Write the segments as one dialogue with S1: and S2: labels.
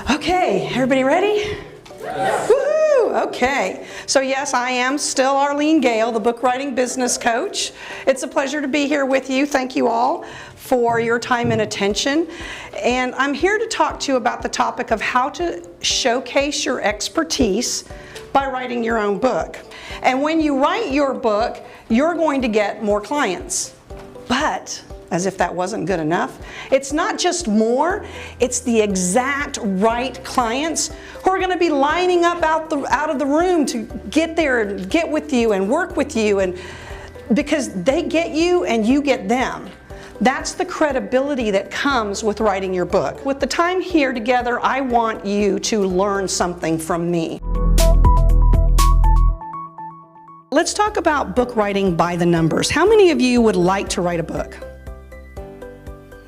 S1: Okay, everybody ready? Yes. Woohoo! Okay, so yes, I am still Arlene Gale, the book writing business coach. It's a pleasure to be here with you. Thank you all for your time and attention. And I'm here to talk to you about the topic of how to showcase your expertise by writing your own book. And when you write your book, you're going to get more clients. But as if that wasn't good enough, it's not just more, it's the exact right clients who are going to be lining up out of the room to get there and get with you and work with you, and because they get you and you get them. That's the credibility that comes with writing your book. With the time here together, I want you to learn something from me. Let's talk about book writing by the numbers. How many of you would like to write a book?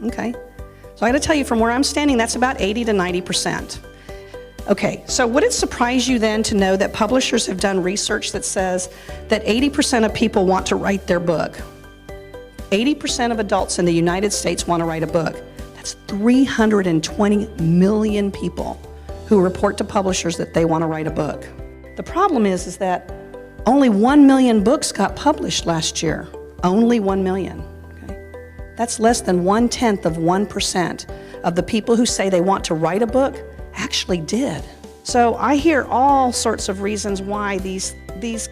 S1: Okay, so I gotta tell you, from where I'm standing, that's about 80 to 90%. Okay, so would it surprise you then to know that publishers have done research that says that 80% of people want to write their book? 80% of adults in the United States want to write a book. That's 320 million people who report to publishers that they want to write a book. The problem is that only 1 million books got published last year. Only 1 million. That's less than 1/10% of the people who say they want to write a book actually did. So I hear all sorts of reasons why these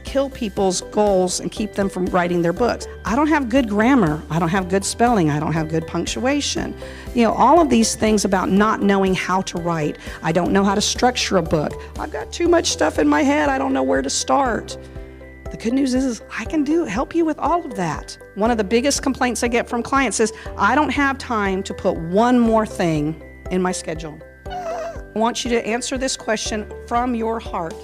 S1: kill people's goals and keep them from writing their books. I don't have good grammar, I don't have good spelling, I don't have good punctuation. You know, all of these things about not knowing how to write. I don't know how to structure a book. I've got too much stuff in my head, I don't know where to start. The good news is I can help you with all of that. One of the biggest complaints I get from clients is, I don't have time to put one more thing in my schedule. I want you to answer this question from your heart.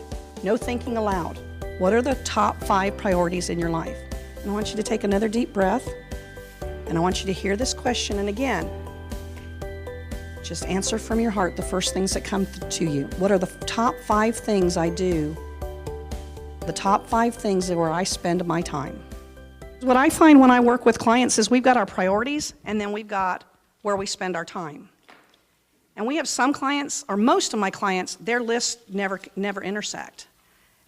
S1: No thinking aloud. What are the top 5 priorities in your life? And I want you to take another deep breath, and I want you to hear this question, and again, just answer from your heart the first things that come to you. What are the top 5 things I do? The top 5 things where I spend my time. What I find when I work with clients is we've got our priorities, and then we've got where we spend our time. And we have some clients, or most of my clients, their lists never intersect.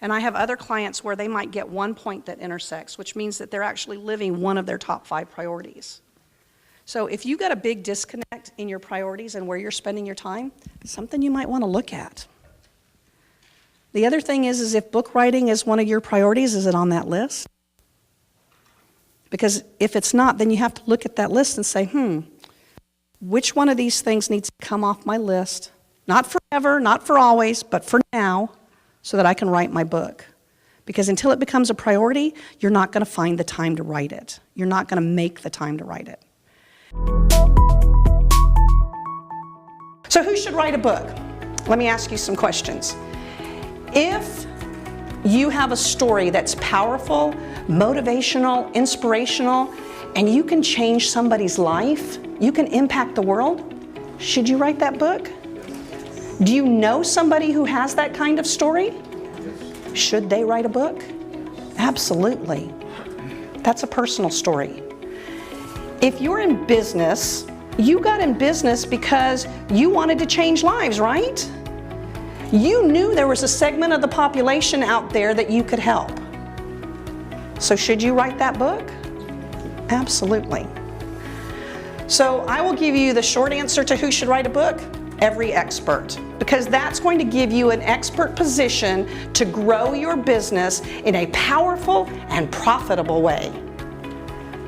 S1: And I have other clients where they might get one point that intersects, which means that they're actually living one of their top 5 priorities. So if you've got a big disconnect in your priorities and where you're spending your time, it's something you might want to look at. The other thing is if book writing is one of your priorities, is it on that list? Because if it's not, then you have to look at that list and say, which one of these things needs to come off my list? Not forever, not for always, but for now, so that I can write my book. Because until it becomes a priority, you're not going to find the time to write it. You're not going to make the time to write it. So who should write a book? Let me ask you some questions. If you have a story that's powerful, motivational, inspirational, and you can change somebody's life, you can impact the world, should you write that book? Do you know somebody who has that kind of story? Should they write a book? Absolutely. That's a personal story. If you're in business, you got in business because you wanted to change lives, right? You knew there was a segment of the population out there that you could help. So should you write that book? Absolutely. So I will give you the short answer to who should write a book: every expert. Because that's going to give you an expert position to grow your business in a powerful and profitable way.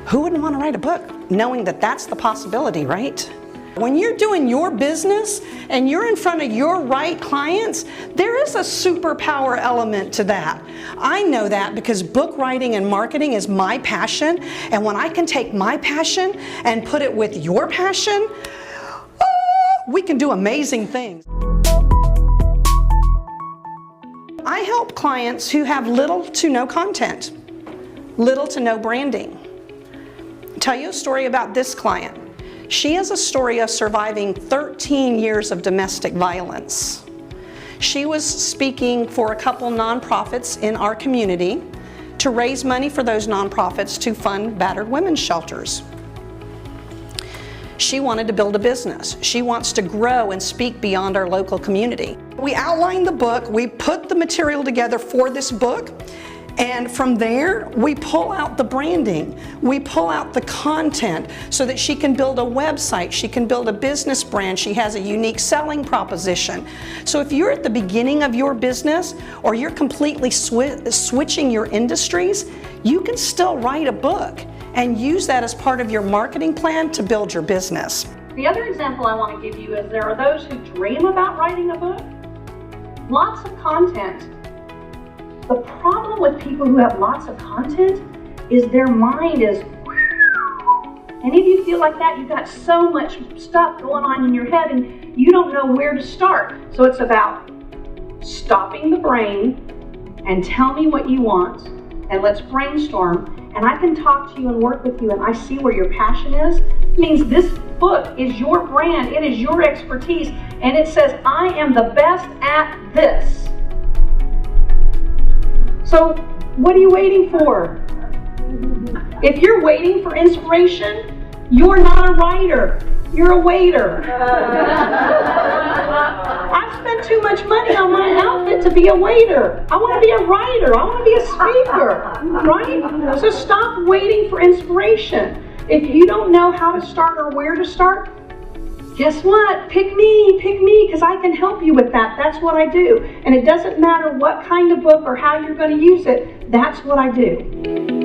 S1: Who wouldn't want to write a book knowing that that's the possibility, right? When you're doing your business and you're in front of your right clients, there is a superpower element to that. I know that because book writing and marketing is my passion, and when I can take my passion and put it with your passion, we can do amazing things. I help clients who have little to no content, little to no branding. I'll tell you a story about this client. She has a story of surviving 13 years of domestic violence. She was speaking for a couple nonprofits in our community to raise money for those nonprofits to fund battered women's shelters. She wanted to build a business. She wants to grow and speak beyond our local community. We outlined the book, we put the material together for this book, and from there, we pull out the branding, we pull out the content so that she can build a website, she can build a business brand, she has a unique selling proposition. So if you're at the beginning of your business or you're completely switching your industries, you can still write a book and use that as part of your marketing plan to build your business.
S2: The other example I want to give you is there are those who dream about writing a book. Lots of content. The problem with people who have lots of content is their mind is, any of you feel like that? You've got so much stuff going on in your head and you don't know where to start. So it's about stopping the brain and tell me what you want and let's brainstorm, and I can talk to you and work with you and I see where your passion is. It means this book is your brand, it is your expertise, and it says I am the best at this. So what are you waiting for? If you're waiting for inspiration, you're not a writer, you're a waiter. I've spent too much money on my outfit to be a waiter. I want to be a writer, I want to be a speaker, right? So stop waiting for inspiration. If you don't know how to start or where to start, guess what? Pick me, because I can help you with that. That's what I do. And it doesn't matter what kind of book or how you're going to use it, that's what I do.